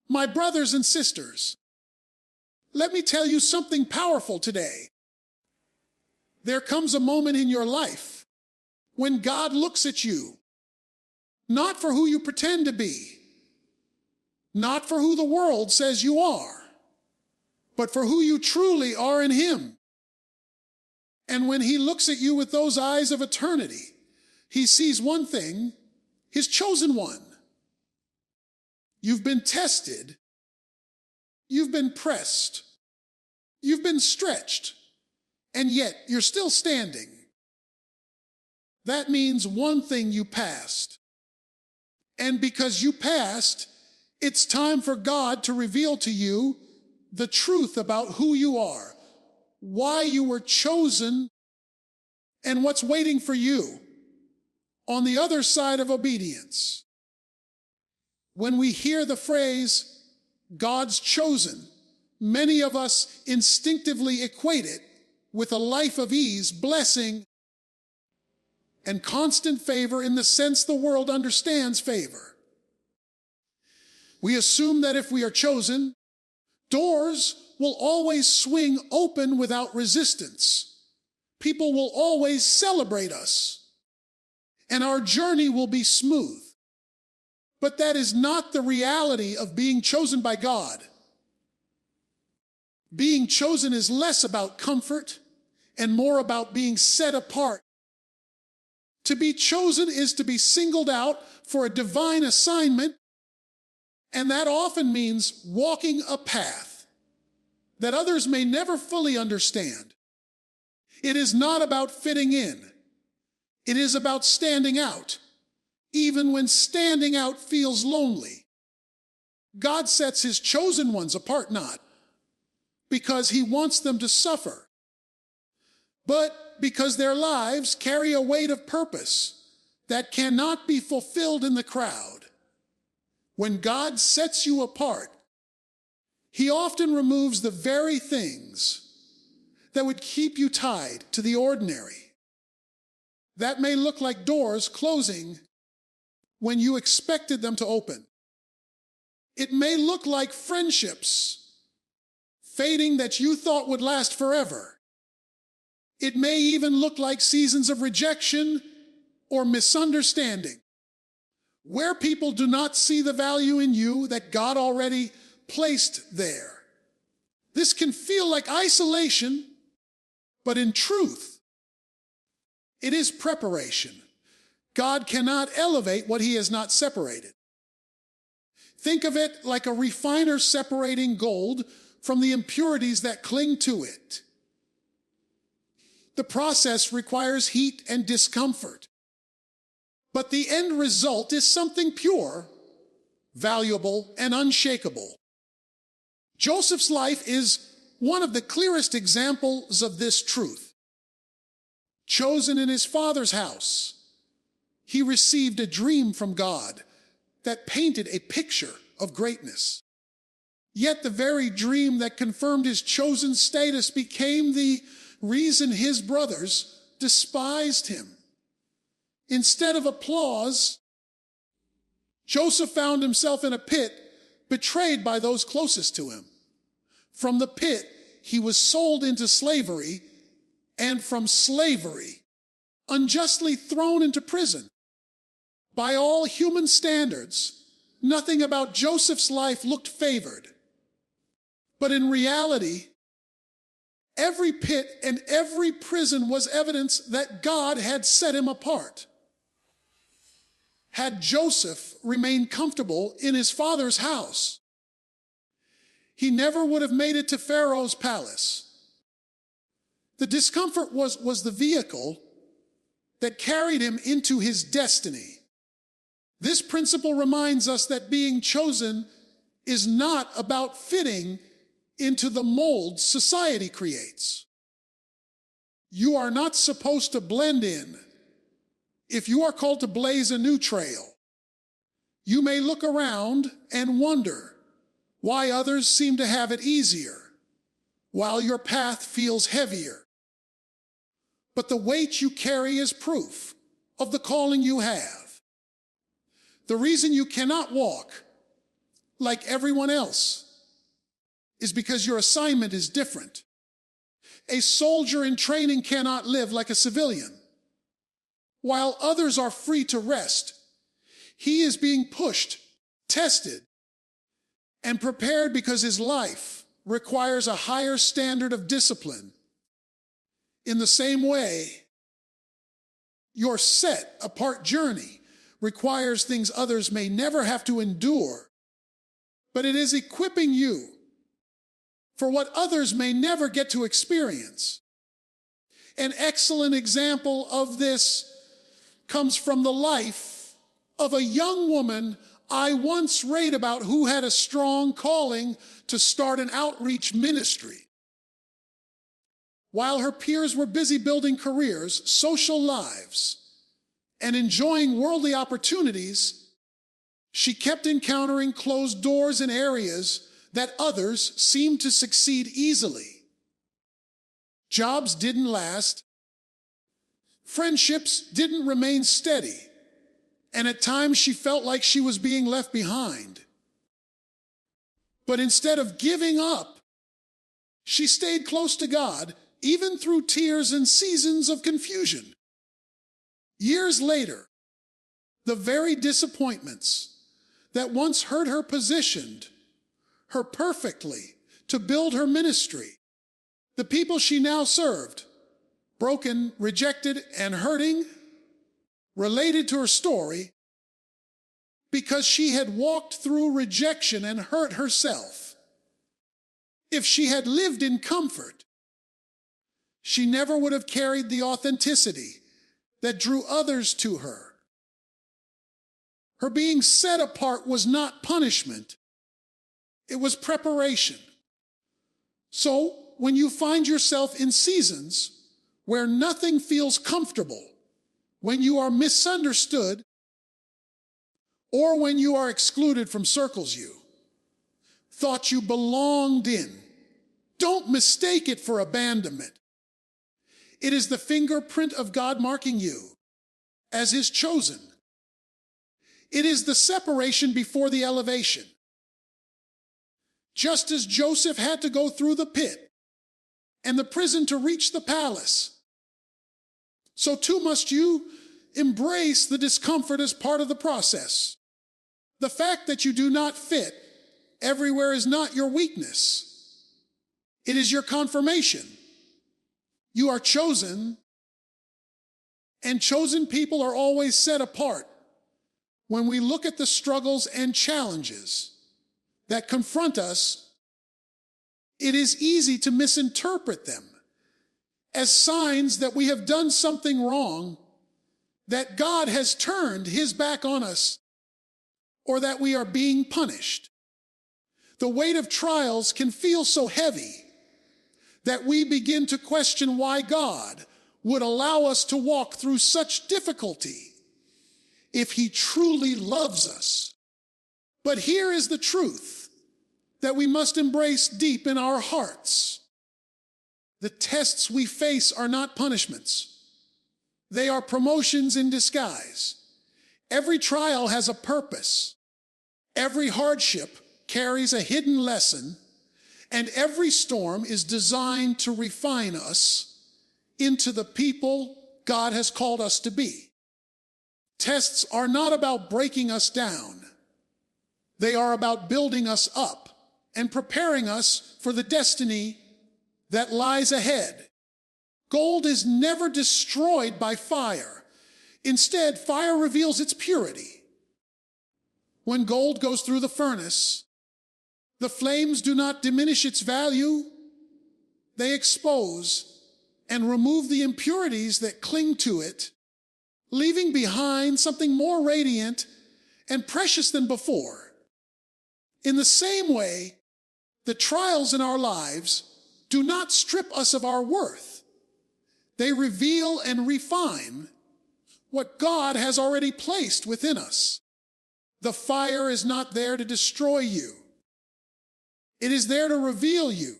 My brothers and sisters, let me tell you something powerful today. There comes a moment in your life when God looks at you, not for who you pretend to be, not for who the world says you are, but for who you truly are in Him. And when He looks at you with those eyes of eternity, He sees one thing, His chosen one. You've been tested, you've been pressed, you've been stretched, and yet you're still standing. That means one thing: you passed. And because you passed, it's time for God to reveal to you the truth about who you are, why you were chosen, and what's waiting for you on the other side of obedience. When we hear the phrase, God's chosen, many of us instinctively equate it with a life of ease, blessing, and constant favor in the sense the world understands favor. We assume that if we are chosen, doors will always swing open without resistance. People will always celebrate us, and our journey will be smooth. But that is not the reality of being chosen by God. Being chosen is less about comfort and more about being set apart. To be chosen is to be singled out for a divine assignment, and that often means walking a path that others may never fully understand. It is not about fitting in. It is about standing out, even when standing out feels lonely. God sets His chosen ones apart not because He wants them to suffer, but because their lives carry a weight of purpose that cannot be fulfilled in the crowd. When God sets you apart, He often removes the very things that would keep you tied to the ordinary. That may look like doors closing when you expected them to open. It may look like friendships fading that you thought would last forever. It may even look like seasons of rejection or misunderstanding, where people do not see the value in you that God already placed there. This can feel like isolation, but in truth, it is preparation. God cannot elevate what He has not separated. Think of it like a refiner separating gold from the impurities that cling to it. The process requires heat and discomfort, but the end result is something pure, valuable, and unshakable. Joseph's life is one of the clearest examples of this truth. Chosen in his father's house, he received a dream from God that painted a picture of greatness. Yet the very dream that confirmed his chosen status became the reason his brothers despised him. Instead of applause, Joseph found himself in a pit, betrayed by those closest to him. From the pit, he was sold into slavery, and from slavery, unjustly thrown into prison. By all human standards, nothing about Joseph's life looked favored. But in reality, every pit and every prison was evidence that God had set him apart. Had Joseph remained comfortable in his father's house, he never would have made it to Pharaoh's palace. The discomfort was the vehicle that carried him into his destiny. This principle reminds us that being chosen is not about fitting into the mold society creates. You are not supposed to blend in. If you are called to blaze a new trail, you may look around and wonder why others seem to have it easier, while your path feels heavier. But the weight you carry is proof of the calling you have. The reason you cannot walk like everyone else is because your assignment is different. A soldier in training cannot live like a civilian. While others are free to rest, he is being pushed, tested, and prepared because his life requires a higher standard of discipline. In the same way, your set-apart journey requires things others may never have to endure, but it is equipping you for what others may never get to experience. An excellent example of this comes from the life of a young woman I once read about who had a strong calling to start an outreach ministry. While her peers were busy building careers, social lives, and enjoying worldly opportunities, she kept encountering closed doors in areas that others seemed to succeed easily. Jobs didn't last, friendships didn't remain steady, and at times she felt like she was being left behind. But instead of giving up, she stayed close to God, even through tears and seasons of confusion. Years later, the very disappointments that once hurt her positioned her perfectly to build her ministry. The people she now served, broken, rejected, and hurting, related to her story because she had walked through rejection and hurt herself. If she had lived in comfort, she never would have carried the authenticity that drew others to her. Her being set apart was not punishment. It was preparation. So, when you find yourself in seasons where nothing feels comfortable, when you are misunderstood, or when you are excluded from circles you thought you belonged in, don't mistake it for abandonment. It is the fingerprint of God marking you as His chosen. It is the separation before the elevation. Just as Joseph had to go through the pit and the prison to reach the palace, so too must you embrace the discomfort as part of the process. The fact that you do not fit everywhere is not your weakness. It is your confirmation. You are chosen, and chosen people are always set apart. When we look at the struggles and challenges that confront us, it is easy to misinterpret them as signs that we have done something wrong, that God has turned His back on us, or that we are being punished. The weight of trials can feel so heavy that we begin to question why God would allow us to walk through such difficulty if He truly loves us. But here is the truth that we must embrace deep in our hearts. The tests we face are not punishments. They are promotions in disguise. Every trial has a purpose. Every hardship carries a hidden lesson, and every storm is designed to refine us into the people God has called us to be. Tests are not about breaking us down. They are about building us up and preparing us for the destiny that lies ahead. Gold is never destroyed by fire. Instead, fire reveals its purity. When gold goes through the furnace, the flames do not diminish its value. They expose and remove the impurities that cling to it, leaving behind something more radiant and precious than before. In the same way, the trials in our lives do not strip us of our worth. They reveal and refine what God has already placed within us. The fire is not there to destroy you. It is there to reveal you.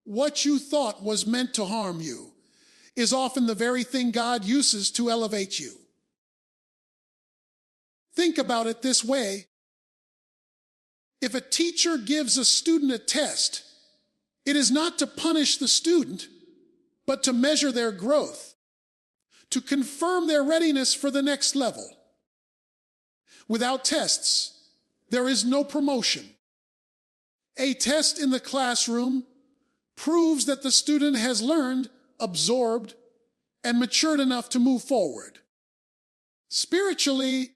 What you thought was meant to harm you is often the very thing God uses to elevate you. Think about it this way. If a teacher gives a student a test, it is not to punish the student, but to measure their growth, to confirm their readiness for the next level. Without tests, there is no promotion. A test in the classroom proves that the student has learned, absorbed, and matured enough to move forward. Spiritually,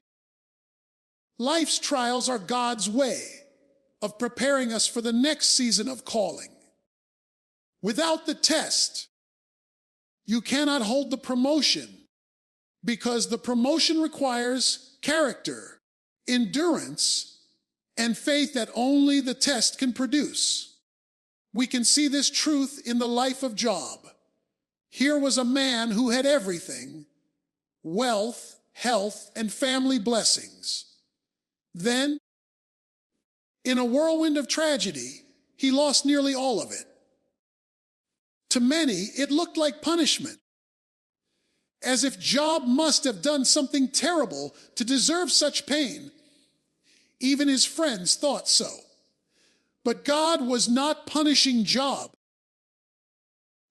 life's trials are God's way of preparing us for the next season of calling. Without the test, you cannot hold the promotion, because the promotion requires character, endurance, and faith that only the test can produce. We can see this truth in the life of Job. Here was a man who had everything: wealth, health, and family blessings. Then, in a whirlwind of tragedy, he lost nearly all of it. To many, it looked like punishment, as if Job must have done something terrible to deserve such pain. Even his friends thought so. But God was not punishing Job.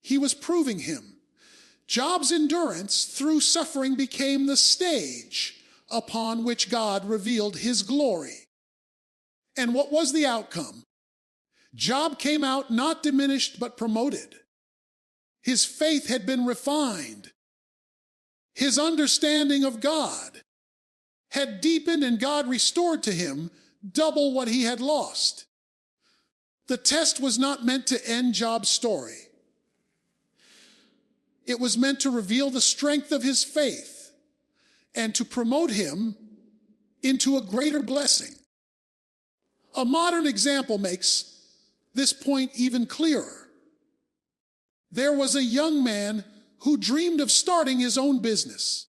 He was proving him. Job's endurance through suffering became the stage upon which God revealed his glory. And what was the outcome? Job came out not diminished but promoted. His faith had been refined. His understanding of God had deepened, and God restored to him double what he had lost. The test was not meant to end Job's story. It was meant to reveal the strength of his faith and to promote him into a greater blessing. A modern example makes this point even clearer. There was a young man who dreamed of starting his own business.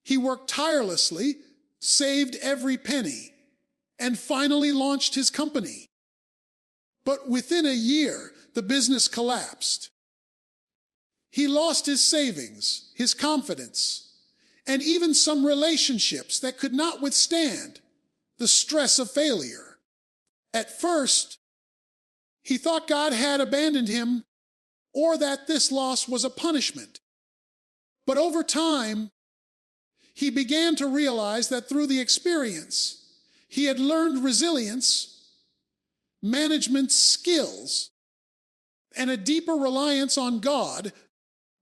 He worked tirelessly, saved every penny, and finally launched his company. But within a year, the business collapsed. He lost his savings, his confidence, and even some relationships that could not withstand the stress of failure. At first, he thought God had abandoned him, or that this loss was a punishment. But over time, he began to realize that through the experience, he had learned resilience, management skills, and a deeper reliance on God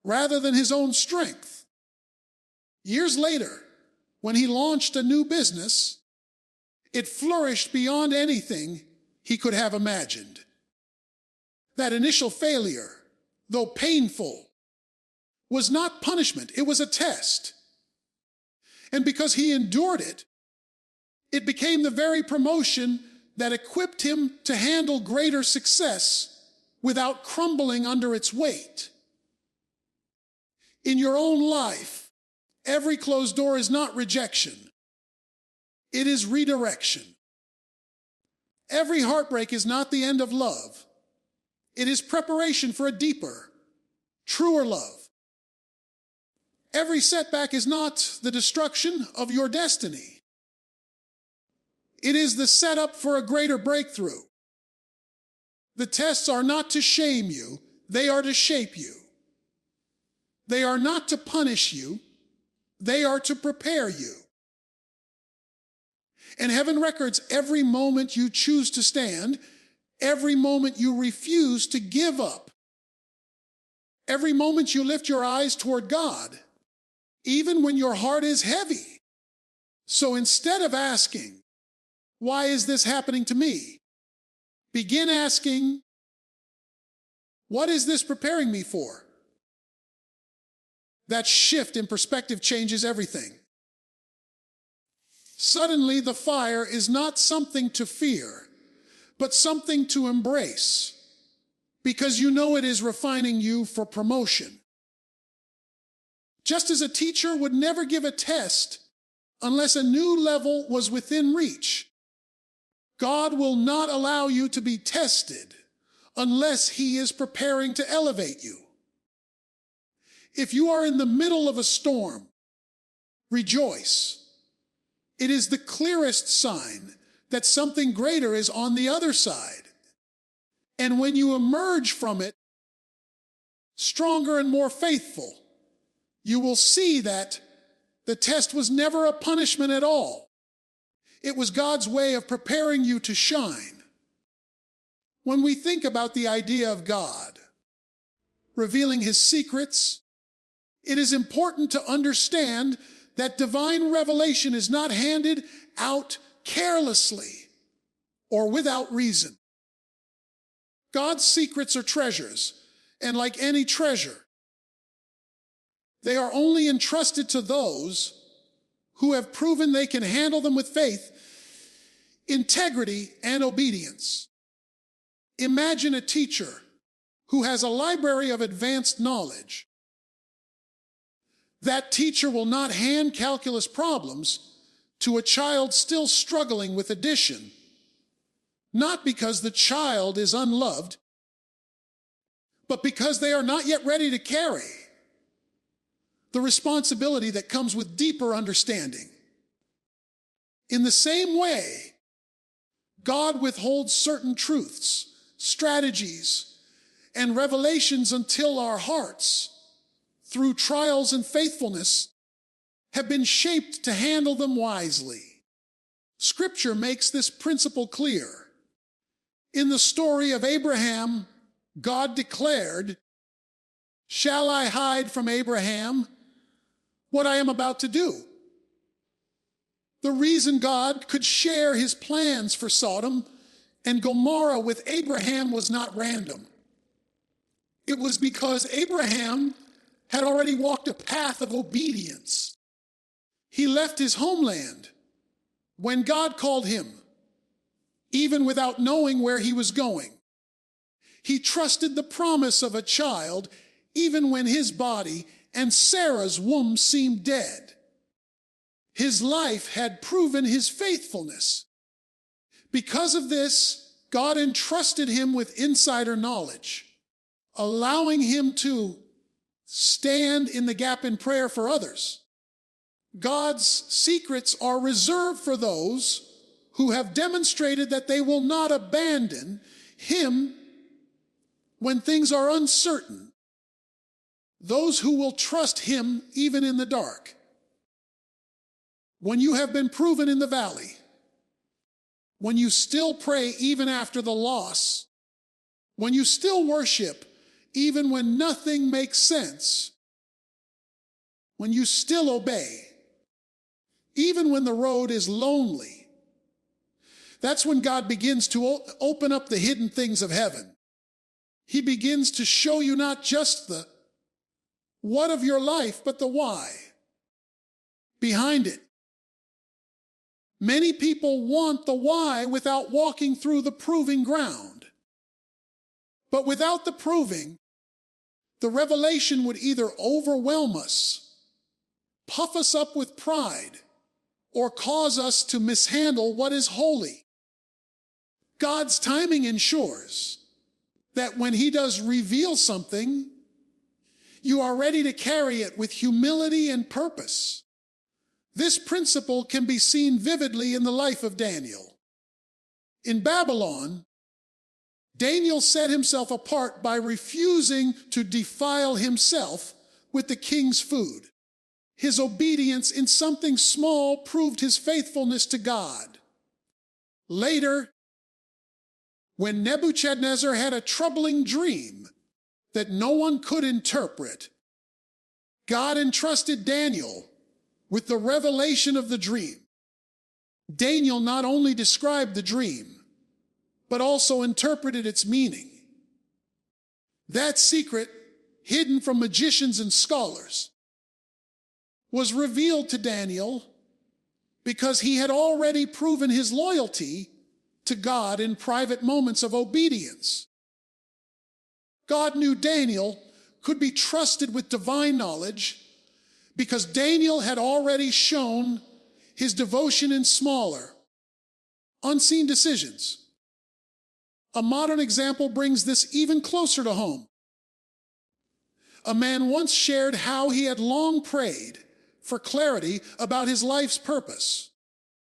rather than his own strength. Years later, when he launched a new business, it flourished beyond anything he could have imagined. That initial failure, though painful, was not punishment, it was a test. And because he endured it, it became the very promotion that equipped him to handle greater success without crumbling under its weight. In your own life, every closed door is not rejection. It is redirection. Every heartbreak is not the end of love. It is preparation for a deeper, truer love. Every setback is not the destruction of your destiny. It is the setup for a greater breakthrough. The tests are not to shame you, they are to shape you. They are not to punish you, they are to prepare you. And heaven records every moment you choose to stand, every moment you refuse to give up, every moment you lift your eyes toward God, even when your heart is heavy. So instead of asking, why is this happening to me? Begin asking, what is this preparing me for? That shift in perspective changes everything. Suddenly, the fire is not something to fear, but something to embrace, because you know it is refining you for promotion. Just as a teacher would never give a test unless a new level was within reach, God will not allow you to be tested unless He is preparing to elevate you. If you are in the middle of a storm, rejoice. It is the clearest sign that something greater is on the other side. And when you emerge from it stronger and more faithful, you will see that the test was never a punishment at all. It was God's way of preparing you to shine. When we think about the idea of God revealing his secrets, it is important to understand that divine revelation is not handed out carelessly or without reason. God's secrets are treasures, and like any treasure, they are only entrusted to those who have proven they can handle them with faith, integrity, and obedience. Imagine a teacher who has a library of advanced knowledge. That teacher will not hand calculus problems to a child still struggling with addition, not because the child is unloved, but because they are not yet ready to carry the responsibility that comes with deeper understanding. In the same way, God withholds certain truths, strategies, and revelations until our hearts, through trials and faithfulness, have been shaped to handle them wisely. Scripture makes this principle clear. In the story of Abraham, God declared, "Shall I hide from Abraham what I am about to do?" The reason God could share his plans for Sodom and Gomorrah with Abraham was not random. It was because Abraham had already walked a path of obedience. He left his homeland when God called him, even without knowing where he was going. He trusted the promise of a child, even when his body and Sarah's womb seemed dead. His life had proven his faithfulness. Because of this, God entrusted him with insider knowledge, allowing him to stand in the gap in prayer for others. God's secrets are reserved for those who have demonstrated that they will not abandon him when things are uncertain. Those who will trust him even in the dark. When you have been proven in the valley, when you still pray even after the loss, when you still worship even when nothing makes sense, when you still obey, even when the road is lonely, that's when God begins to open up the hidden things of heaven. He begins to show you not just the what of your life, but the why behind it. Many people want the why without walking through the proving ground. But without the proving, the revelation would either overwhelm us, puff us up with pride, or cause us to mishandle what is holy. God's timing ensures that when he does reveal something, you are ready to carry it with humility and purpose. This principle can be seen vividly in the life of Daniel. In Babylon, Daniel set himself apart by refusing to defile himself with the king's food. His obedience in something small proved his faithfulness to God. Later, when Nebuchadnezzar had a troubling dream that no one could interpret, God entrusted Daniel with the revelation of the dream. Daniel not only described the dream, but also interpreted its meaning. That secret, hidden from magicians and scholars, was revealed to Daniel because he had already proven his loyalty to God in private moments of obedience. God knew Daniel could be trusted with divine knowledge because Daniel had already shown his devotion in smaller, unseen decisions. A modern example brings this even closer to home. A man once shared how he had long prayed for clarity about his life's purpose.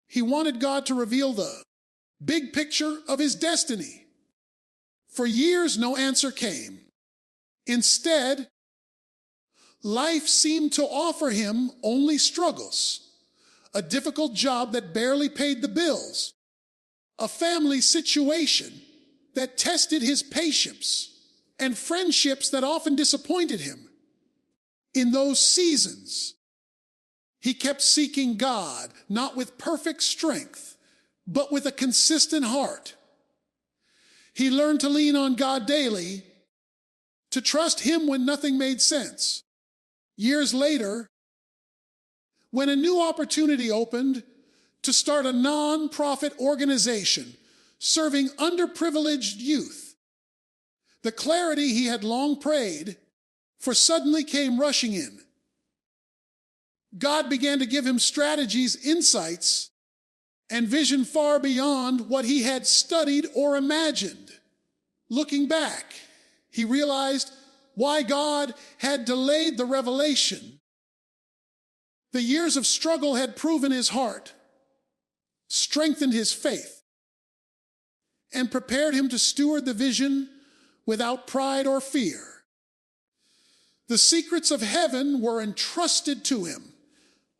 He wanted God to reveal the big picture of his destiny. For years, no answer came. Instead, life seemed to offer him only struggles, a difficult job that barely paid the bills, a family situation that tested his patience, and friendships that often disappointed him. In those seasons, he kept seeking God, not with perfect strength, but with a consistent heart. He learned to lean on God daily, to trust Him when nothing made sense. Years later, when a new opportunity opened to start a non-profit organization serving underprivileged youth, the clarity he had long prayed for suddenly came rushing in. God began to give him strategies, insights, and vision far beyond what he had studied or imagined. Looking back, he realized why God had delayed the revelation. The years of struggle had proven his heart, strengthened his faith, and prepared him to steward the vision without pride or fear. The secrets of heaven were entrusted to him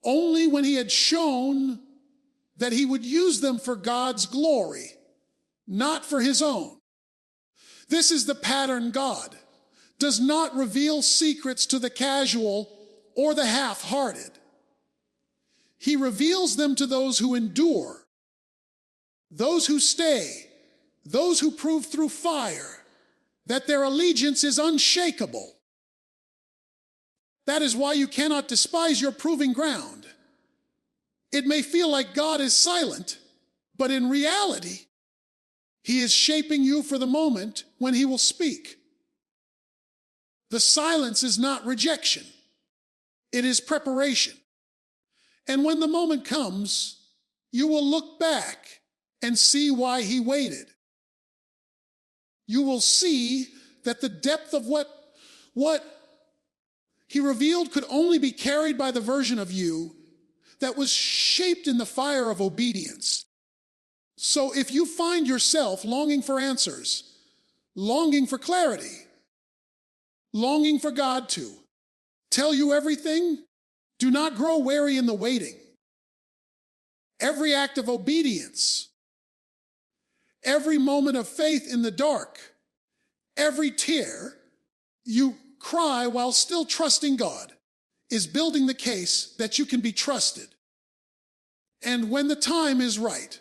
only when he had shown that he would use them for God's glory, not for his own. This is the pattern. God does not reveal secrets to the casual or the half-hearted. He reveals them to those who endure, those who stay, those who prove through fire that their allegiance is unshakable. That is why you cannot despise your proving ground. It may feel like God is silent, but in reality, He is shaping you for the moment when He will speak. The silence is not rejection. It is preparation. And when the moment comes, you will look back and see why He waited. You will see that the depth of what He revealed could only be carried by the version of you that was shaped in the fire of obedience. So if you find yourself longing for answers, longing for clarity, longing for God to tell you everything, do not grow weary in the waiting. Every act of obedience, every moment of faith in the dark, every tear you cry while still trusting God is building the case that you can be trusted. And when the time is right,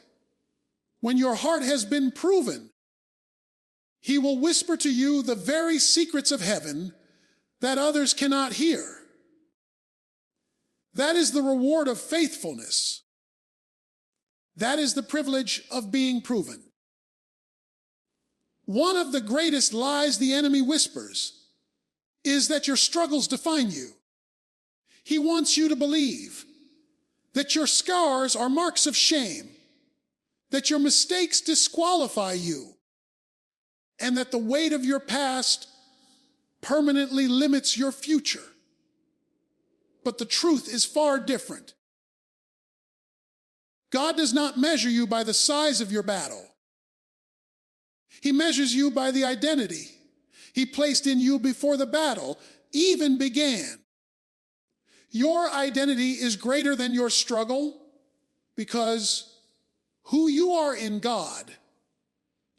when your heart has been proven, He will whisper to you the very secrets of heaven that others cannot hear. That is the reward of faithfulness. That is the privilege of being proven. One of the greatest lies the enemy whispers is that your struggles define you. He wants you to believe that your scars are marks of shame, that your mistakes disqualify you, and that the weight of your past permanently limits your future. But the truth is far different. God does not measure you by the size of your battle. He measures you by the identity He placed in you before the battle even began. Your identity is greater than your struggle because who you are in God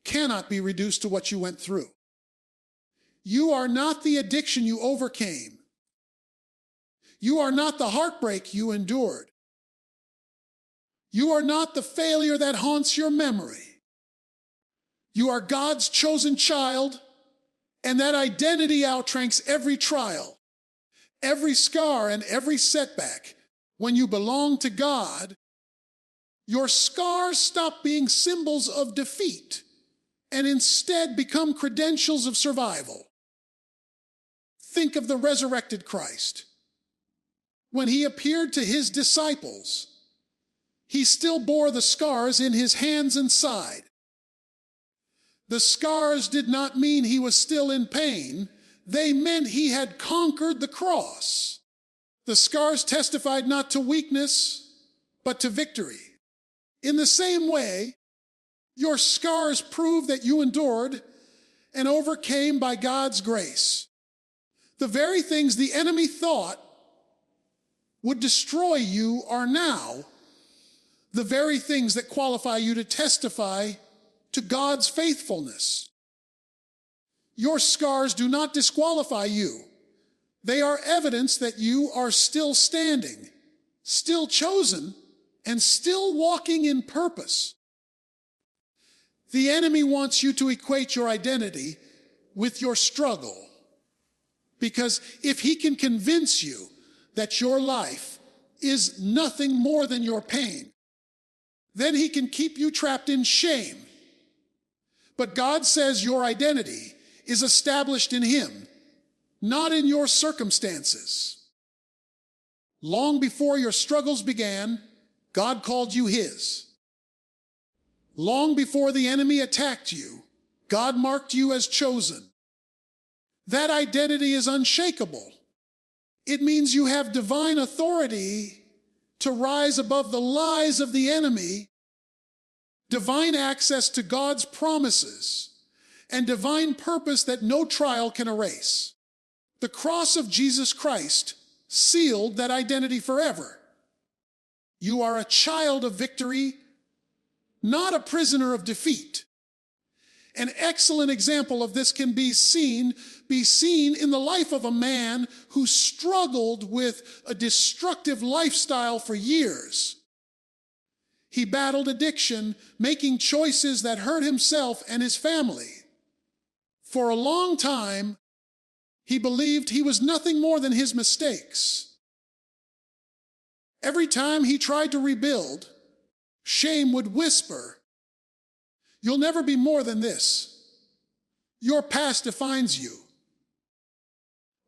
cannot be reduced to what you went through. You are not the addiction you overcame. You are not the heartbreak you endured. You are not the failure that haunts your memory. You are God's chosen child, and that identity outranks every trial, every scar, and every setback. When you belong to God, your scars stop being symbols of defeat and instead become credentials of survival. Think of the resurrected Christ. When He appeared to His disciples, He still bore the scars in His hands and side. The scars did not mean He was still in pain. They meant He had conquered the cross. The scars testified not to weakness, but to victory. In the same way, Your scars prove that you endured and overcame by God's grace. The very things the enemy thought would destroy you are now the very things that qualify you to testify to God's faithfulness. Your scars do not disqualify you. They are evidence that you are still standing, still chosen, and still walking in purpose. The enemy wants you to equate your identity with your struggle, because if he can convince you that your life is nothing more than your pain, then he can keep you trapped in shame. But God says your identity is established in him, not in your circumstances. Long before your struggles began, God called you his. Long before the enemy attacked you, God marked you as chosen. That identity is unshakable. It means you have divine authority to rise above the lies of the enemy, divine access to God's promises, and divine purpose that no trial can erase. The cross of Jesus Christ sealed that identity forever. You are a child of victory, not a prisoner of defeat. An excellent example of this can be seen in the life of a man who struggled with a destructive lifestyle for years. He battled addiction, making choices that hurt himself and his family. For a long time, he believed he was nothing more than his mistakes. Every time he tried to rebuild, shame would whisper, "You'll never be more than this. Your past defines you."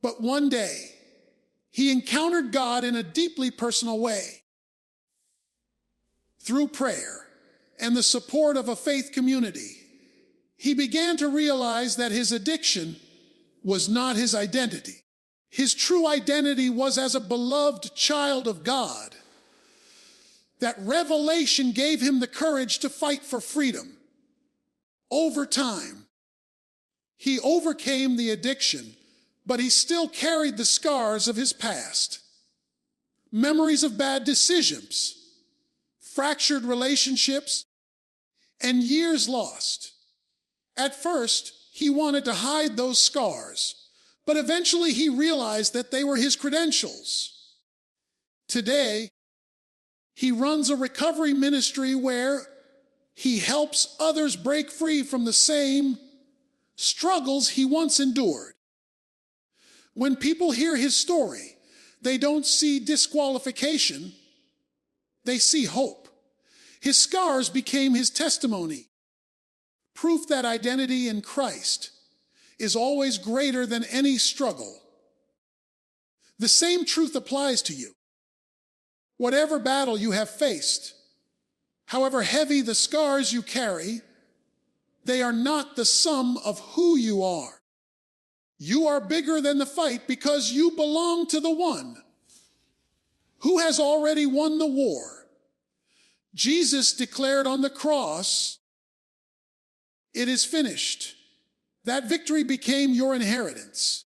But one day, he encountered God in a deeply personal way. Through prayer and the support of a faith community, he began to realize that his addiction was not his identity. His true identity was as a beloved child of God. That revelation gave him the courage to fight for freedom. Over time, he overcame the addiction, but he still carried the scars of his past. Memories of bad decisions, fractured relationships, and years lost. At first, he wanted to hide those scars, but eventually he realized that they were his credentials. Today, he runs a recovery ministry where he helps others break free from the same struggles he once endured. When people hear his story, they don't see disqualification, they see hope. His scars became his testimony, proof that identity in Christ is always greater than any struggle. The same truth applies to you. Whatever battle you have faced, however heavy the scars you carry, they are not the sum of who you are. You are bigger than the fight because you belong to the one who has already won the war. Jesus declared on the cross, "It is finished." That victory became your inheritance.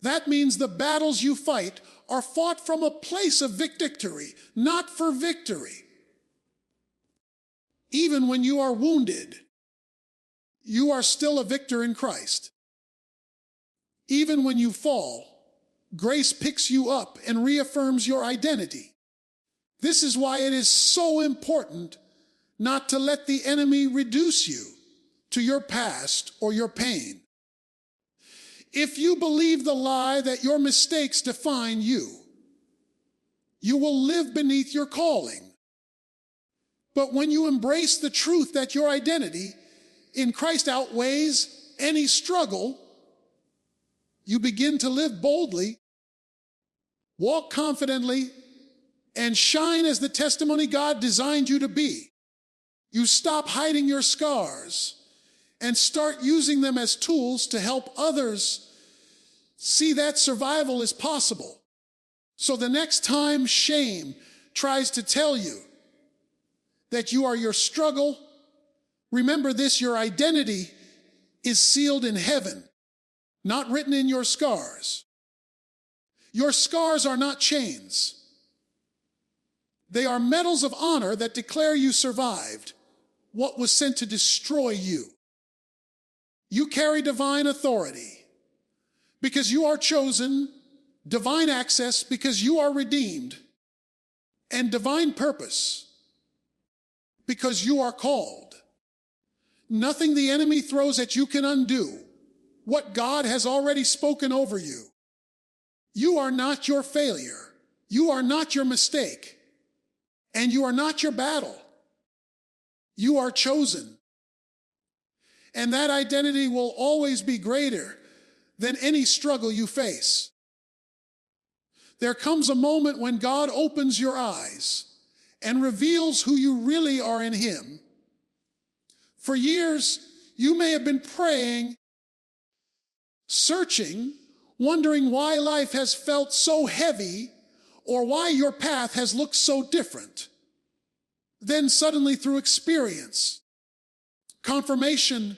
That means the battles you fight are fought from a place of victory, not for victory. Even when you are wounded, you are still a victor in Christ. Even when you fall, grace picks you up and reaffirms your identity. This is why it is so important not to let the enemy reduce you to your past or your pain. If you believe the lie that your mistakes define you, you will live beneath your calling. But when you embrace the truth that your identity in Christ outweighs any struggle, you begin to live boldly, walk confidently, and shine as the testimony God designed you to be. You stop hiding your scars and start using them as tools to help others see that survival is possible. So the next time shame tries to tell you that you are your struggle, Remember this, your identity is sealed in heaven, not written in your scars. Your scars are not chains. They are medals of honor that declare you survived what was sent to destroy you. You carry divine authority because you are chosen, divine access because you are redeemed, and divine purpose because you are called. Nothing the enemy throws at you can undo what God has already spoken over you. You are not your failure. You are not your mistake. And you are not your battle. You are chosen. And that identity will always be greater than any struggle you face. There comes a moment when God opens your eyes and reveals who you really are in Him. For years, you may have been praying, searching, wondering why life has felt so heavy or why your path has looked so different. Then suddenly through experience, confirmation,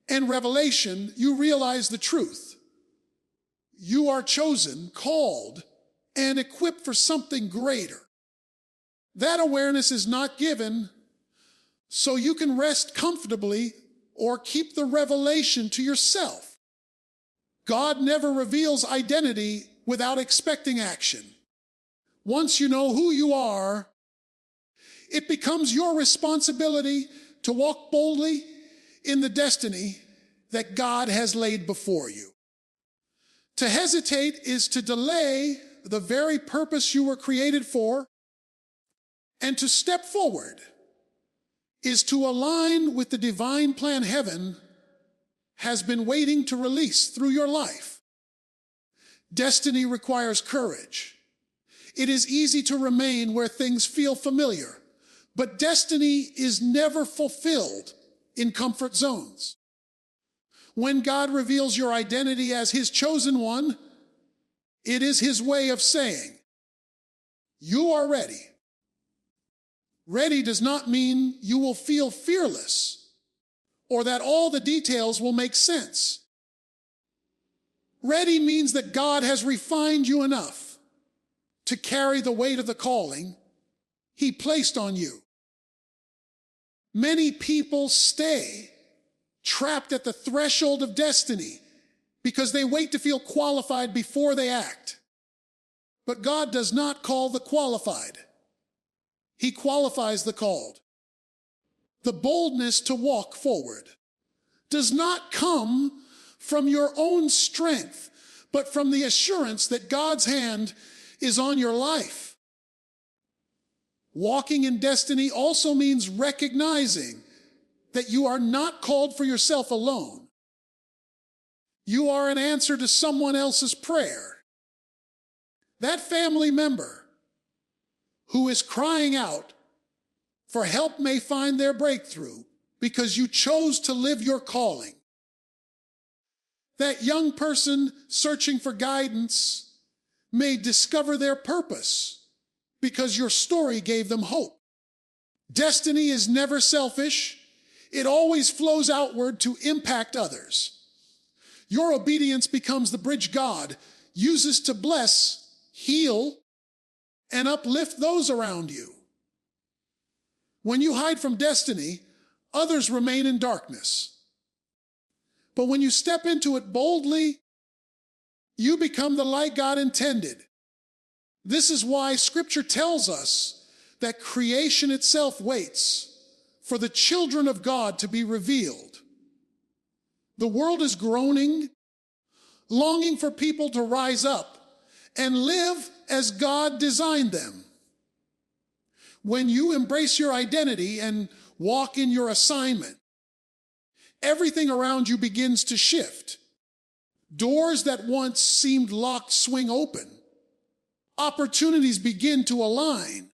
and revelation, you realize the truth. You are chosen, called, and equipped for something greater. That awareness is not given so you can rest comfortably or keep the revelation to yourself. God never reveals identity without expecting action. Once you know who you are, it becomes your responsibility to walk boldly in the destiny that God has laid before you. To hesitate is to delay the very purpose you were created for, and to step forward is to align with the divine plan heaven has been waiting to release through your life. Destiny requires courage. It is easy to remain where things feel familiar, but destiny is never fulfilled in comfort zones. When God reveals your identity as His chosen one, it is His way of saying, you are ready. Ready does not mean you will feel fearless or that all the details will make sense. Ready means that God has refined you enough to carry the weight of the calling He placed on you. Many people stay trapped at the threshold of destiny because they wait to feel qualified before they act. But God does not call the qualified. He qualifies the called. The boldness to walk forward does not come from your own strength, but from the assurance that God's hand is on your life. Walking in destiny also means recognizing that you are not called for yourself alone. You are an answer to someone else's prayer. That family member who is crying out for help may find their breakthrough because you chose to live your calling. That young person searching for guidance may discover their purpose because your story gave them hope. Destiny is never selfish. It always flows outward to impact others. Your obedience becomes the bridge God uses to bless, heal, and uplift those around you. When you hide from destiny, others remain in darkness. But when you step into it boldly, you become the light God intended. This is why Scripture tells us that creation itself waits for the children of God to be revealed. The world is groaning, longing for people to rise up and live as God designed them. When you embrace your identity and walk in your assignment, everything around you begins to shift. Doors that once seemed locked swing open. Opportunities begin to align.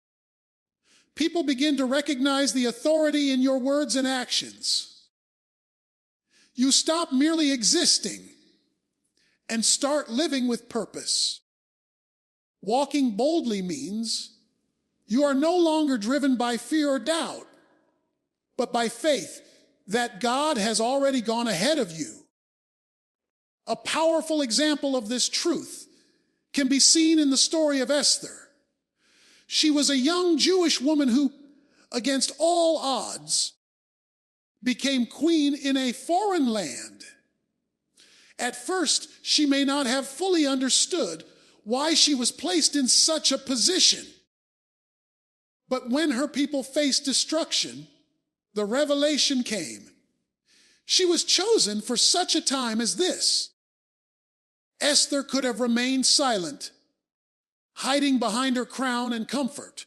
People begin to recognize the authority in your words and actions. You stop merely existing and start living with purpose. Walking boldly means you are no longer driven by fear or doubt, but by faith that God has already gone ahead of you. A powerful example of this truth can be seen in the story of Esther. She was a young Jewish woman who, against all odds, became queen in a foreign land. At first, she may not have fully understood why she was placed in such a position. But when her people faced destruction, the revelation came. She was chosen for such a time as this. Esther could have remained silent, hiding behind her crown and comfort.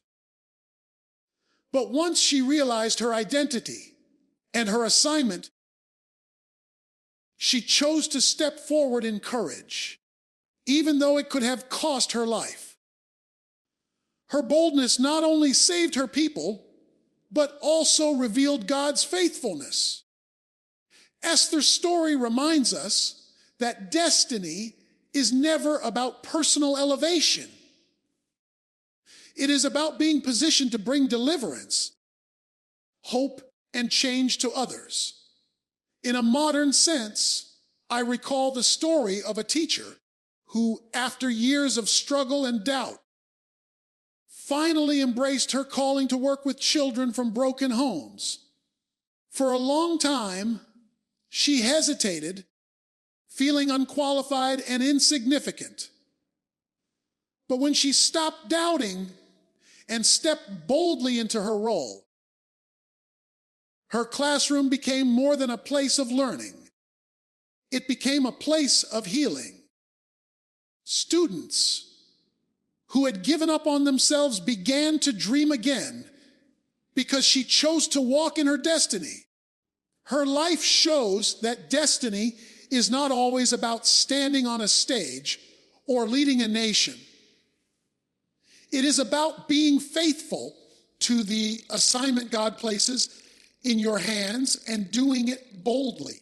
But once she realized her identity and her assignment, she chose to step forward in courage, even though it could have cost her life. Her boldness not only saved her people, but also revealed God's faithfulness. Esther's story reminds us that destiny is never about personal elevation. It is about being positioned to bring deliverance, hope, and change to others. In a modern sense, I recall the story of a teacher who, after years of struggle and doubt, finally embraced her calling to work with children from broken homes. For a long time, she hesitated, feeling unqualified and insignificant. But when she stopped doubting and stepped boldly into her role, her classroom became more than a place of learning. It became a place of healing. Students who had given up on themselves began to dream again because she chose to walk in her destiny. Her life shows that destiny is not always about standing on a stage or leading a nation. It is about being faithful to the assignment God places in your hands and doing it boldly.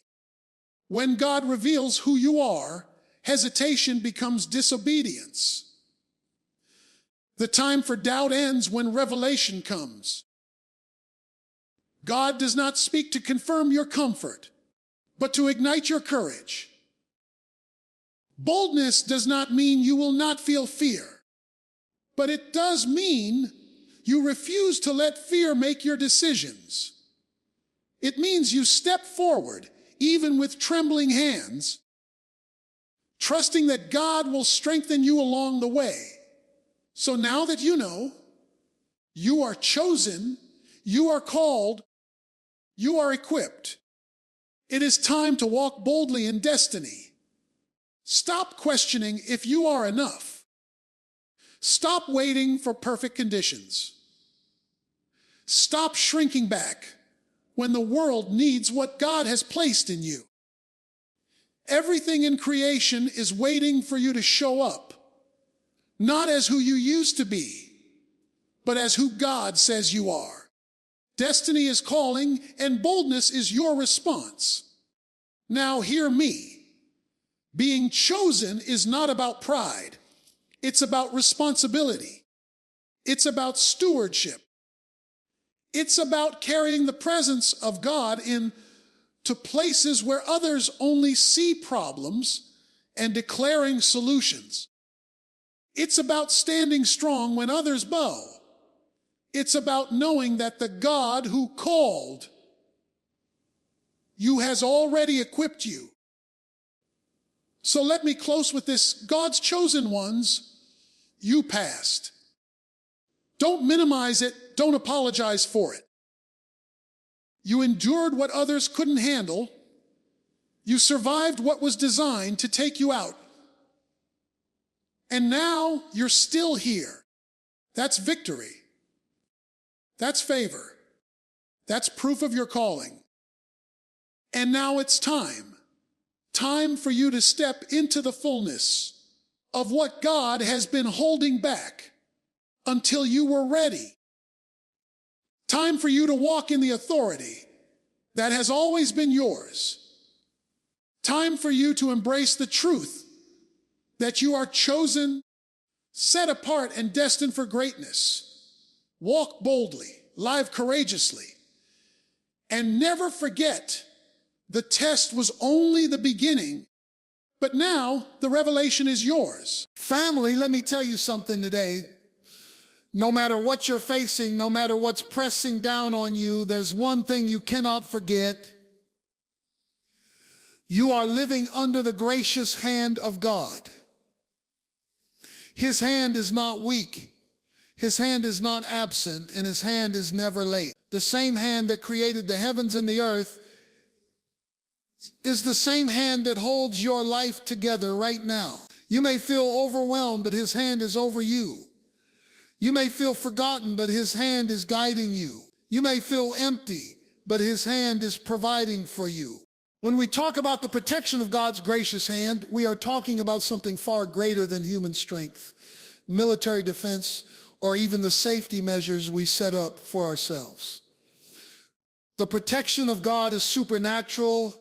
When God reveals who you are, hesitation becomes disobedience. The time for doubt ends when revelation comes. God does not speak to confirm your comfort, but to ignite your courage. Boldness does not mean you will not feel fear, but it does mean you refuse to let fear make your decisions. It means you step forward, even with trembling hands, trusting that God will strengthen you along the way. So now that you know, you are chosen, you are called, you are equipped. It is time to walk boldly in destiny. Stop questioning if you are enough. Stop waiting for perfect conditions. Stop shrinking back when the world needs what God has placed in you. Everything in creation is waiting for you to show up, not as who you used to be, but as who God says you are. Destiny is calling, and boldness is your response. Now hear me. Being chosen is not about pride. It's about responsibility. It's about stewardship. It's about carrying the presence of God into places where others only see problems and declaring solutions. It's about standing strong when others bow. It's about knowing that the God who called you has already equipped you. So let me close with this. God's chosen ones, you passed. Don't minimize it. Don't apologize for it. You endured what others couldn't handle. You survived what was designed to take you out. And now you're still here. That's victory. That's favor. That's proof of your calling. And now it's time. Time for you to step into the fullness of what God has been holding back until you were ready. Time for you to walk in the authority that has always been yours. Time for you to embrace the truth that you are chosen, set apart, and destined for greatness. Walk boldly, live courageously, And never forget, the test was only the beginning, but now the revelation is yours. Family, let me tell you something today. No matter what you're facing, no matter what's pressing down on you, there's one thing you cannot forget. You are living under the gracious hand of God. His hand is not weak. His hand is not absent, and his hand is never late. The same hand that created the heavens and the earth is the same hand that holds your life together right now. You may feel overwhelmed, but his hand is over you. You may feel forgotten, but his hand is guiding you. You may feel empty, but his hand is providing for you. When we talk about the protection of God's gracious hand, we are talking about something far greater than human strength, military defense, or even the safety measures we set up for ourselves. The protection of God is supernatural,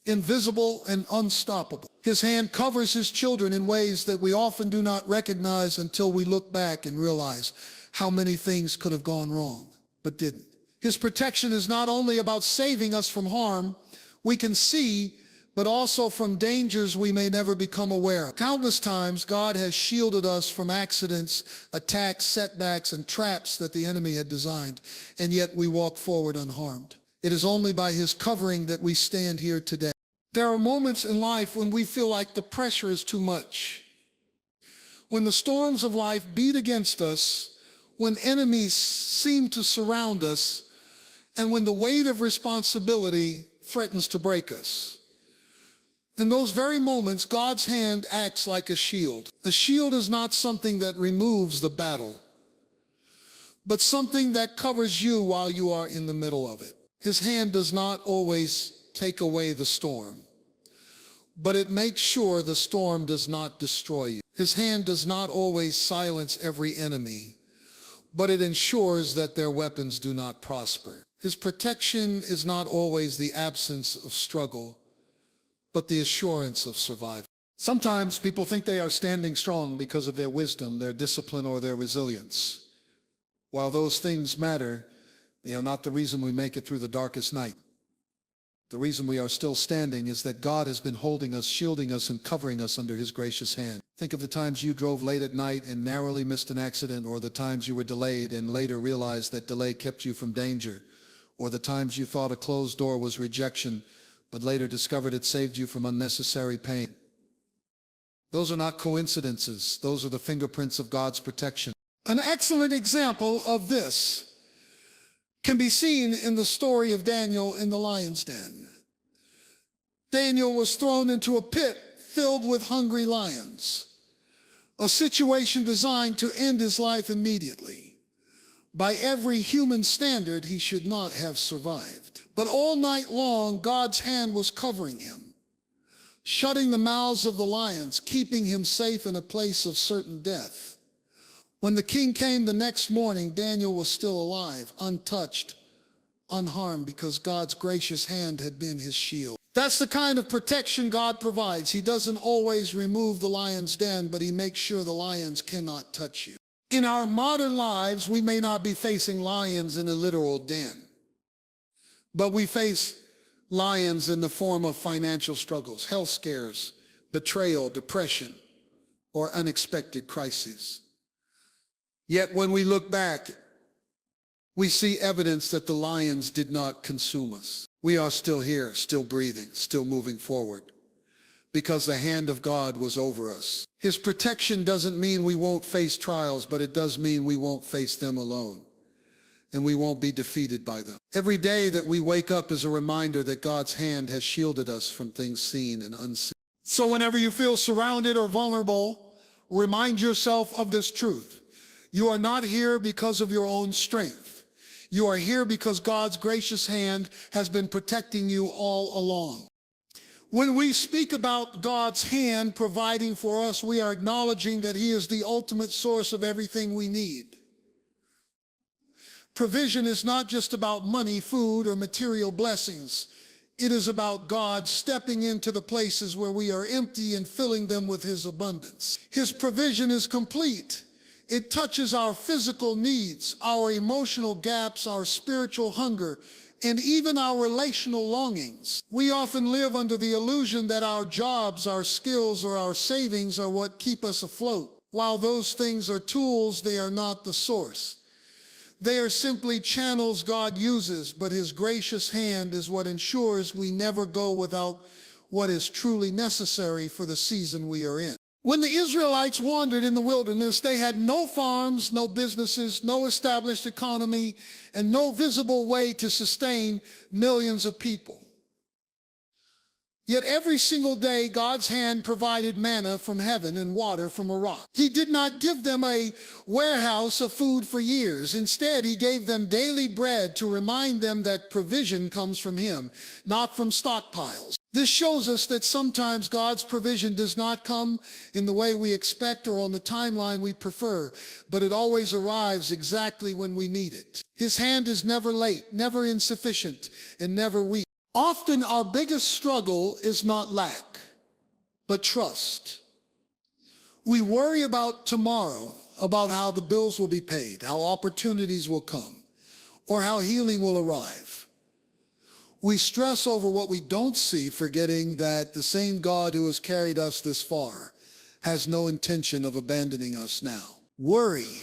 invisible, and unstoppable. His hand covers his children in ways that we often do not recognize until we look back and realize how many things could have gone wrong, but didn't. His protection is not only about saving us from harm we can see, but also from dangers we may never become aware of. Countless times, God has shielded us from accidents, attacks, setbacks, and traps that the enemy had designed, and yet we walk forward unharmed. It is only by his covering that we stand here today. There are moments in life when we feel like the pressure is too much. When the storms of life beat against us, when enemies seem to surround us, and when the weight of responsibility threatens to break us. In those very moments, God's hand acts like a shield. A shield is not something that removes the battle, but something that covers you while you are in the middle of it. His hand does not always take away the storm, but it makes sure the storm does not destroy you. His hand does not always silence every enemy, but it ensures that their weapons do not prosper. His protection is not always the absence of struggle, but the assurance of survival. Sometimes people think they are standing strong because of their wisdom, their discipline, or their resilience. While those things matter, they are not the reason we make it through the darkest night. The reason we are still standing is that God has been holding us, shielding us, and covering us under his gracious hand. Think of the times you drove late at night and narrowly missed an accident, or the times you were delayed and later realized that delay kept you from danger, or the times you thought a closed door was rejection, but later discovered it saved you from unnecessary pain. Those are not coincidences. Those are the fingerprints of God's protection. An excellent example of this can be seen in the story of Daniel in the lion's den. Daniel was thrown into a pit filled with hungry lions, a situation designed to end his life immediately. By every human standard, he should not have survived. But all night long, God's hand was covering him, shutting the mouths of the lions, keeping him safe in a place of certain death. When the king came the next morning, Daniel was still alive, untouched, unharmed, because God's gracious hand had been his shield. That's the kind of protection God provides. He doesn't always remove the lion's den, but he makes sure the lions cannot touch you. In our modern lives, we may not be facing lions in a literal den, but we face lions in the form of financial struggles, health scares, betrayal, depression, or unexpected crises. Yet when we look back, we see evidence that the lions did not consume us. We are still here, still breathing, still moving forward, because the hand of God was over us. His protection doesn't mean we won't face trials, but it does mean we won't face them alone, and we won't be defeated by them. Every day that we wake up is a reminder that God's hand has shielded us from things seen and unseen. So whenever you feel surrounded or vulnerable, remind yourself of this truth. You are not here because of your own strength. You are here because God's gracious hand has been protecting you all along. When we speak about God's hand providing for us, we are acknowledging that he is the ultimate source of everything we need. Provision is not just about money, food, or material blessings. It is about God stepping into the places where we are empty and filling them with his abundance. His provision is complete. It touches our physical needs, our emotional gaps, our spiritual hunger, and even our relational longings. We often live under the illusion that our jobs, our skills, or our savings are what keep us afloat. While those things are tools, they are not the source. They are simply channels God uses, but his gracious hand is what ensures we never go without what is truly necessary for the season we are in. When the Israelites wandered in the wilderness, they had no farms, no businesses, no established economy, and no visible way to sustain millions of people. Yet every single day, God's hand provided manna from heaven and water from a rock. He did not give them a warehouse of food for years. Instead, he gave them daily bread to remind them that provision comes from him, not from stockpiles. This shows us that sometimes God's provision does not come in the way we expect or on the timeline we prefer, but it always arrives exactly when we need it. His hand is never late, never insufficient, and never weak. Often our biggest struggle is not lack, but trust. We worry about tomorrow, about how the bills will be paid, how opportunities will come, or how healing will arrive. We stress over what we don't see, forgetting that the same God who has carried us this far has no intention of abandoning us now. Worry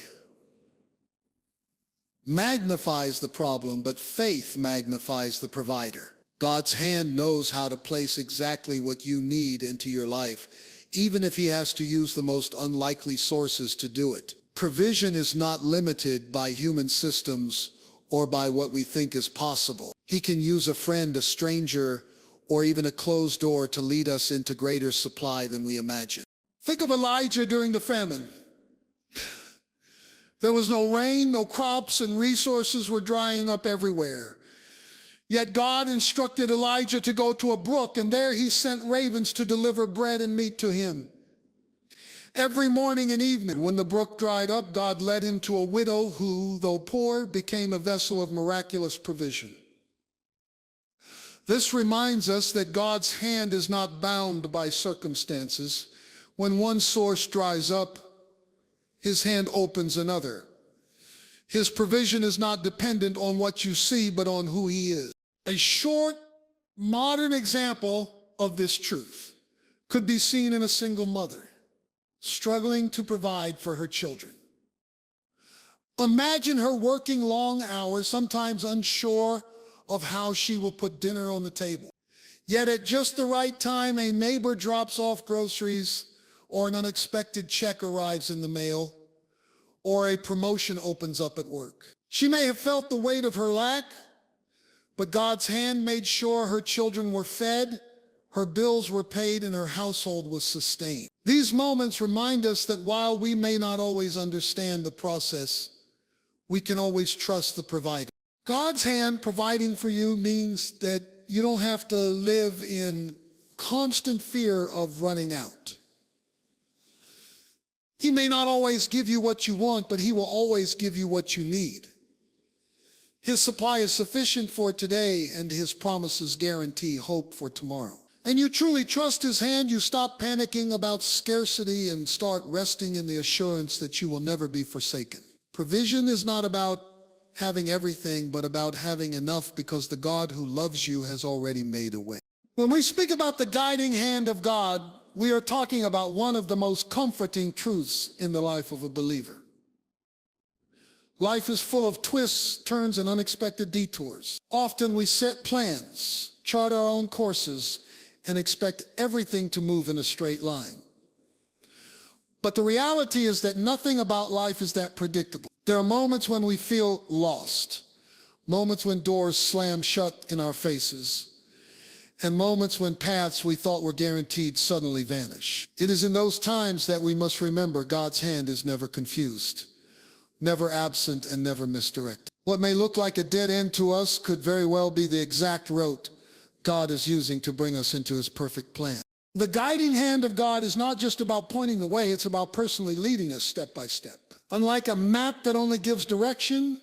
magnifies the problem, but faith magnifies the provider. God's hand knows how to place exactly what you need into your life, even if he has to use the most unlikely sources to do it. Provision is not limited by human systems or by what we think is possible. He can use a friend, a stranger, or even a closed door to lead us into greater supply than we imagine. Think of Elijah during the famine. There was no rain, no crops, and resources were drying up everywhere. Yet God instructed Elijah to go to a brook, and there he sent ravens to deliver bread and meat to him. Every morning and evening, when the brook dried up, God led him to a widow who, though poor, became a vessel of miraculous provision. This reminds us that God's hand is not bound by circumstances. When one source dries up, his hand opens another. His provision is not dependent on what you see, but on who he is. A short, modern example of this truth could be seen in a single mother struggling to provide for her children. Imagine her working long hours, sometimes unsure of how she will put dinner on the table. Yet at just the right time, a neighbor drops off groceries, or an unexpected check arrives in the mail, or a promotion opens up at work. She may have felt the weight of her lack, but God's hand made sure her children were fed, her bills were paid, and her household was sustained. These moments remind us that while we may not always understand the process, we can always trust the provider. God's hand providing for you means that you don't have to live in constant fear of running out. He may not always give you what you want, but he will always give you what you need. His supply is sufficient for today, and his promises guarantee hope for tomorrow. And you truly trust his hand, you stop panicking about scarcity and start resting in the assurance that you will never be forsaken. Provision is not about having everything, but about having enough, because the God who loves you has already made a way. When we speak about the guiding hand of God, we are talking about one of the most comforting truths in the life of a believer. Life is full of twists, turns, and unexpected detours. Often we set plans, chart our own courses, and expect everything to move in a straight line. But the reality is that nothing about life is that predictable. There are moments when we feel lost, moments when doors slam shut in our faces, and moments when paths we thought were guaranteed suddenly vanish. It is in those times that we must remember God's hand is never confused, never absent, and never misdirected. What may look like a dead end to us could very well be the exact route God is using to bring us into his perfect plan. The guiding hand of God is not just about pointing the way, it's about personally leading us step by step. Unlike a map that only gives direction,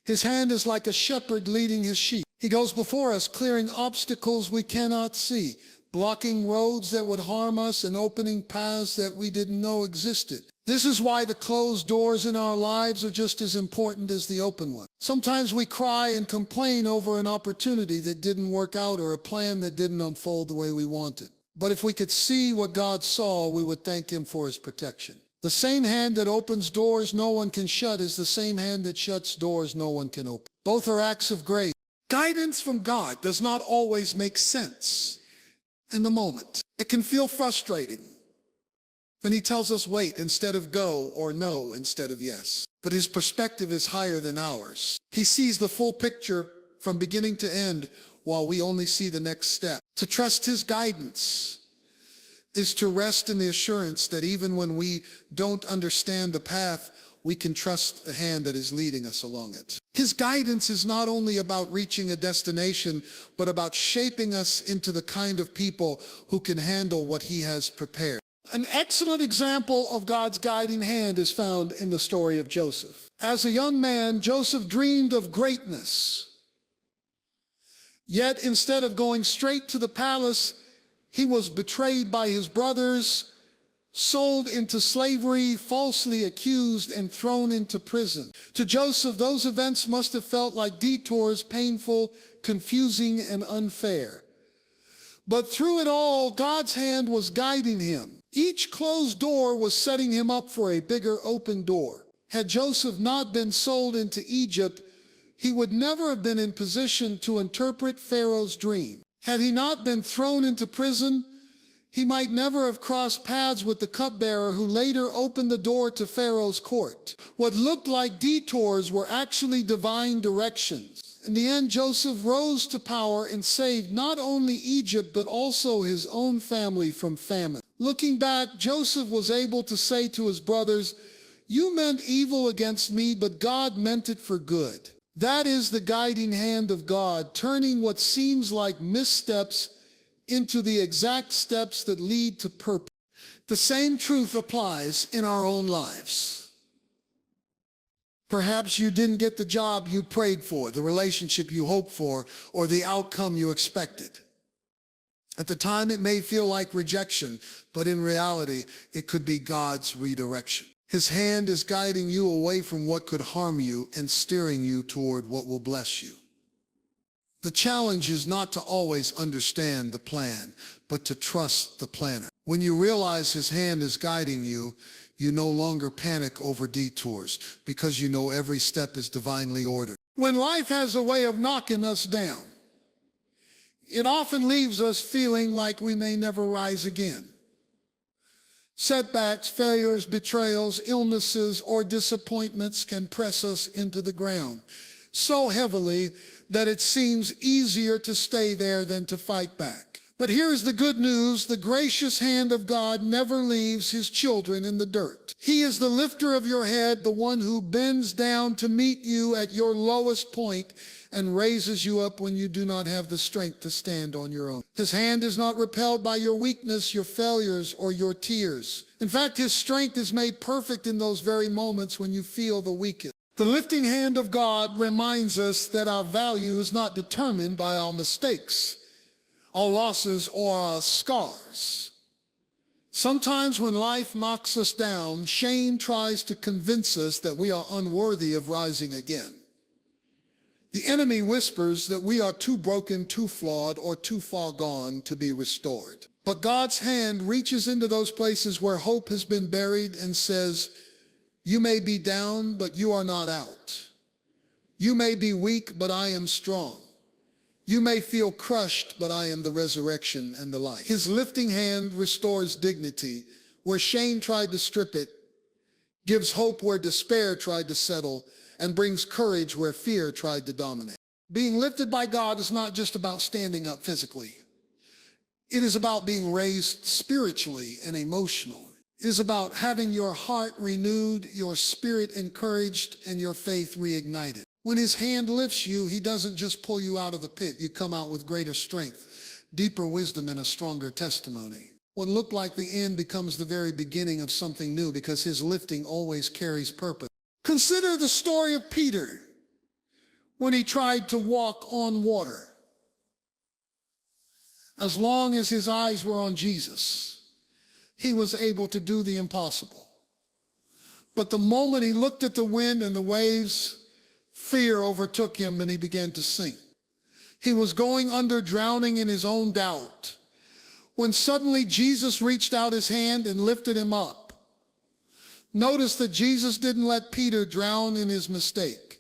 his hand is like a shepherd leading his sheep. He goes before us, clearing obstacles we cannot see, blocking roads that would harm us and opening paths that we didn't know existed. This is why the closed doors in our lives are just as important as the open ones. Sometimes we cry and complain over an opportunity that didn't work out or a plan that didn't unfold the way we wanted. But if we could see what God saw, we would thank him for his protection. The same hand that opens doors no one can shut is the same hand that shuts doors no one can open. Both are acts of grace. Guidance from God does not always make sense in the moment. It can feel frustrating when he tells us wait instead of go, or no instead of yes. But his perspective is higher than ours. He sees the full picture from beginning to end, while we only see the next step. To trust his guidance is to rest in the assurance that even when we don't understand the path, we can trust the hand that is leading us along it. His guidance is not only about reaching a destination, but about shaping us into the kind of people who can handle what he has prepared. An excellent example of God's guiding hand is found in the story of Joseph. As a young man, Joseph dreamed of greatness. Yet instead of going straight to the palace, he was betrayed by his brothers, sold into slavery, falsely accused, and thrown into prison. To Joseph, those events must have felt like detours, painful, confusing, and unfair. But through it all, God's hand was guiding him. Each closed door was setting him up for a bigger open door. Had Joseph not been sold into Egypt, he would never have been in position to interpret Pharaoh's dream. Had he not been thrown into prison, he might never have crossed paths with the cupbearer who later opened the door to Pharaoh's court. What looked like detours were actually divine directions. In the end, Joseph rose to power and saved not only Egypt, but also his own family from famine. Looking back, Joseph was able to say to his brothers, "You meant evil against me, but God meant it for good." That is the guiding hand of God, turning what seems like missteps into the exact steps that lead to purpose. The same truth applies in our own lives. Perhaps you didn't get the job you prayed for, the relationship you hoped for, or the outcome you expected. At the time, it may feel like rejection, but in reality, it could be God's redirection. His hand is guiding you away from what could harm you and steering you toward what will bless you. The challenge is not to always understand the plan, but to trust the planner. When you realize his hand is guiding you, you no longer panic over detours because you know every step is divinely ordered. When life has a way of knocking us down, it often leaves us feeling like we may never rise again. Setbacks, failures, betrayals, illnesses, or disappointments can press us into the ground so heavily that it seems easier to stay there than to fight back. But here's the good news: the gracious hand of God never leaves his children in the dirt. He is the lifter of your head, the one who bends down to meet you at your lowest point and raises you up when you do not have the strength to stand on your own. His hand is not repelled by your weakness, your failures, or your tears. In fact, his strength is made perfect in those very moments when you feel the weakest. The lifting hand of God reminds us that our value is not determined by our mistakes, our losses, or our scars. Sometimes when life knocks us down, shame tries to convince us that we are unworthy of rising again. The enemy whispers that we are too broken, too flawed, or too far gone to be restored. But God's hand reaches into those places where hope has been buried and says, "You may be down, but you are not out. You may be weak, but I am strong. You may feel crushed, but I am the resurrection and the life." His lifting hand restores dignity where shame tried to strip it, gives hope where despair tried to settle, and brings courage where fear tried to dominate. Being lifted by God is not just about standing up physically. It is about being raised spiritually and emotionally. It is about having your heart renewed, your spirit encouraged, and your faith reignited. When his hand lifts you, he doesn't just pull you out of the pit. You come out with greater strength, deeper wisdom, and a stronger testimony. What looked like the end becomes the very beginning of something new because his lifting always carries purpose. Consider the story of Peter when he tried to walk on water. As long as his eyes were on Jesus, he was able to do the impossible. But the moment he looked at the wind and the waves, fear overtook him and he began to sink. He was going under, drowning in his own doubt, when suddenly Jesus reached out his hand and lifted him up. Notice that Jesus didn't let Peter drown in his mistake.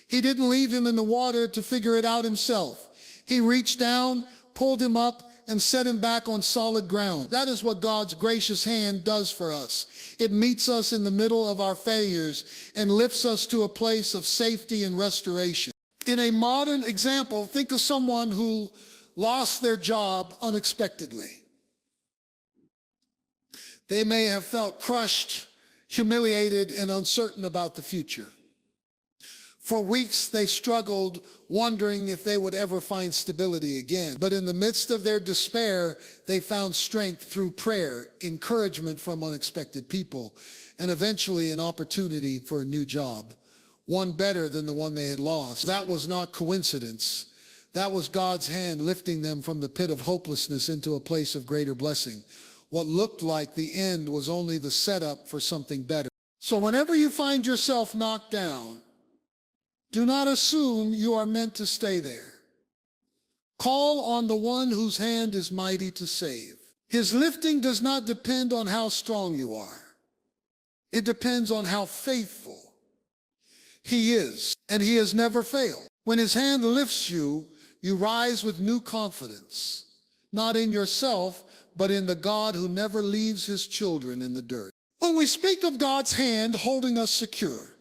He didn't leave him in the water to figure it out himself. He reached down, pulled him up, and set him back on solid ground. That is what God's gracious hand does for us. It meets us in the middle of our failures and lifts us to a place of safety and restoration. In a modern example, think of someone who lost their job unexpectedly. They may have felt crushed, humiliated, and uncertain about the future. For weeks, they struggled, wondering if they would ever find stability again. But in the midst of their despair, they found strength through prayer, encouragement from unexpected people, and eventually an opportunity for a new job, one better than the one they had lost. That was not coincidence. That was God's hand lifting them from the pit of hopelessness into a place of greater blessing. What looked like the end was only the setup for something better. So whenever you find yourself knocked down, do not assume you are meant to stay there. Call on the one whose hand is mighty to save. His lifting does not depend on how strong you are. It depends on how faithful he is, and he has never failed. When his hand lifts you, you rise with new confidence, not in yourself, but in the God who never leaves his children in the dirt. When we speak of God's hand holding us secure,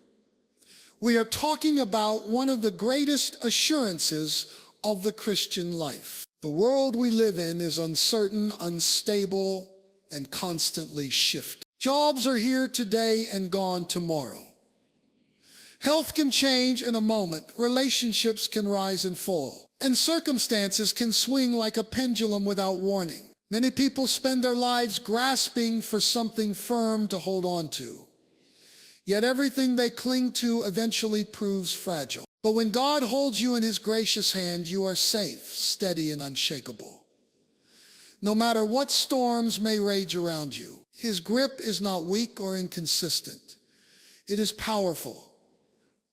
we are talking about one of the greatest assurances of the Christian life. The world we live in is uncertain, unstable, and constantly shifting. Jobs are here today and gone tomorrow. Health can change in a moment. Relationships can rise and fall. And circumstances can swing like a pendulum without warning. Many people spend their lives grasping for something firm to hold on to. Yet everything they cling to eventually proves fragile. But when God holds you in his gracious hand, you are safe, steady, and unshakable. No matter what storms may rage around you, his grip is not weak or inconsistent. It is powerful,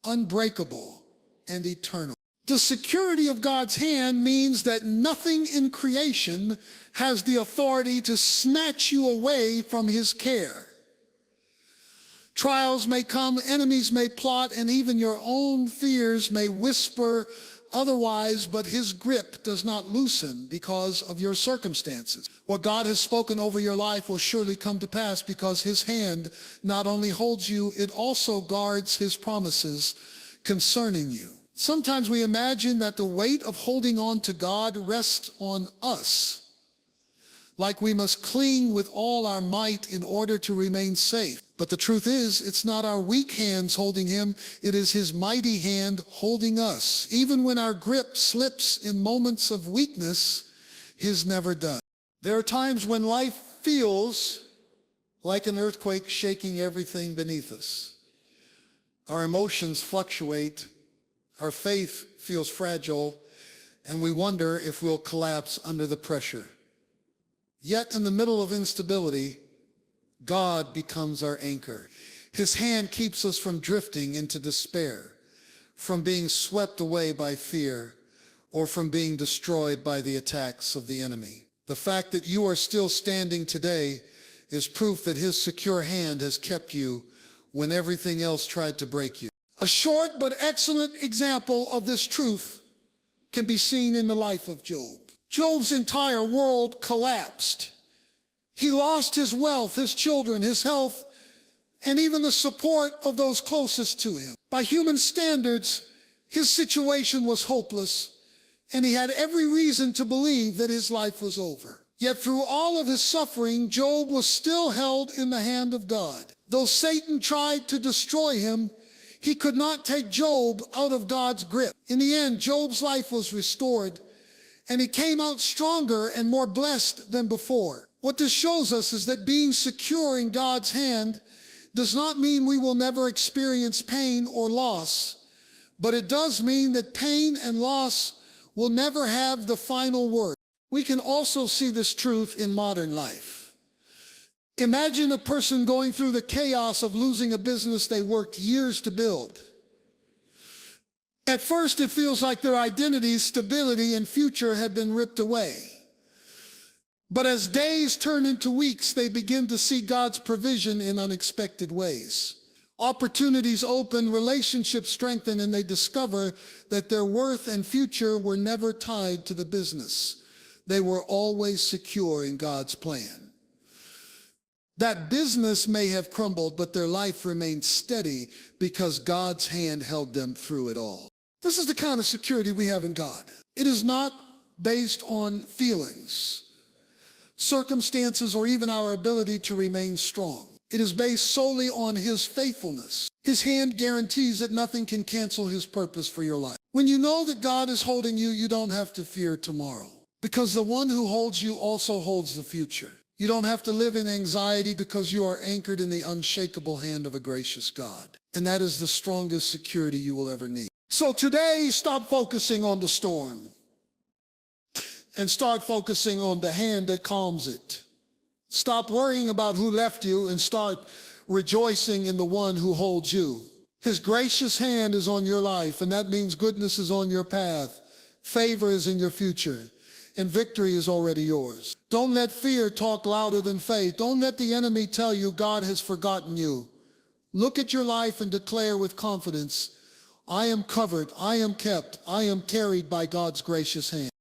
unbreakable, and eternal. The security of God's hand means that nothing in creation has the authority to snatch you away from his care. Trials may come, enemies may plot, and even your own fears may whisper otherwise, but his grip does not loosen because of your circumstances. What God has spoken over your life will surely come to pass because his hand not only holds you, it also guards his promises concerning you. Sometimes we imagine that the weight of holding on to God rests on us, like we must cling with all our might in order to remain safe. But the truth is, it's not our weak hands holding him, it is his mighty hand holding us. Even when our grip slips in moments of weakness, his never does. There are times when life feels like an earthquake shaking everything beneath us. Our emotions fluctuate, our faith feels fragile, and we wonder if we'll collapse under the pressure. Yet in the middle of instability, God becomes our anchor. His hand keeps us from drifting into despair, from being swept away by fear, or from being destroyed by the attacks of the enemy. The fact that you are still standing today is proof that his secure hand has kept you when everything else tried to break you. A short but excellent example of this truth can be seen in the life of Job. Job's entire world collapsed. He lost his wealth, his children, his health, and even the support of those closest to him. By human standards, his situation was hopeless, and he had every reason to believe that his life was over. Yet through all of his suffering, Job was still held in the hand of God. Though Satan tried to destroy him, he could not take Job out of God's grip. In the end, Job's life was restored, and he came out stronger and more blessed than before. What this shows us is that being secure in God's hand does not mean we will never experience pain or loss, but it does mean that pain and loss will never have the final word. We can also see this truth in modern life. Imagine a person going through the chaos of losing a business they worked years to build. At first, it feels like their identity, stability, and future had been ripped away. But as days turn into weeks, they begin to see God's provision in unexpected ways. Opportunities open, relationships strengthen, and they discover that their worth and future were never tied to the business. They were always secure in God's plan. That business may have crumbled, but their life remained steady because God's hand held them through it all. This is the kind of security we have in God. It is not based on feelings, circumstances, or even our ability to remain strong. It is based solely on His faithfulness. His hand guarantees that nothing can cancel His purpose for your life. When you know that God is holding you, you don't have to fear tomorrow, because the one who holds you also holds the future. You don't have to live in anxiety because you are anchored in the unshakable hand of a gracious God. And that is the strongest security you will ever need. So today, stop focusing on the storm and start focusing on the hand that calms it. Stop worrying about who left you and start rejoicing in the one who holds you. His gracious hand is on your life, and that means goodness is on your path, favor is in your future, and victory is already yours. Don't let fear talk louder than faith. Don't let the enemy tell you God has forgotten you. Look at your life and declare with confidence, I am covered, I am kept, I am carried by God's gracious hand.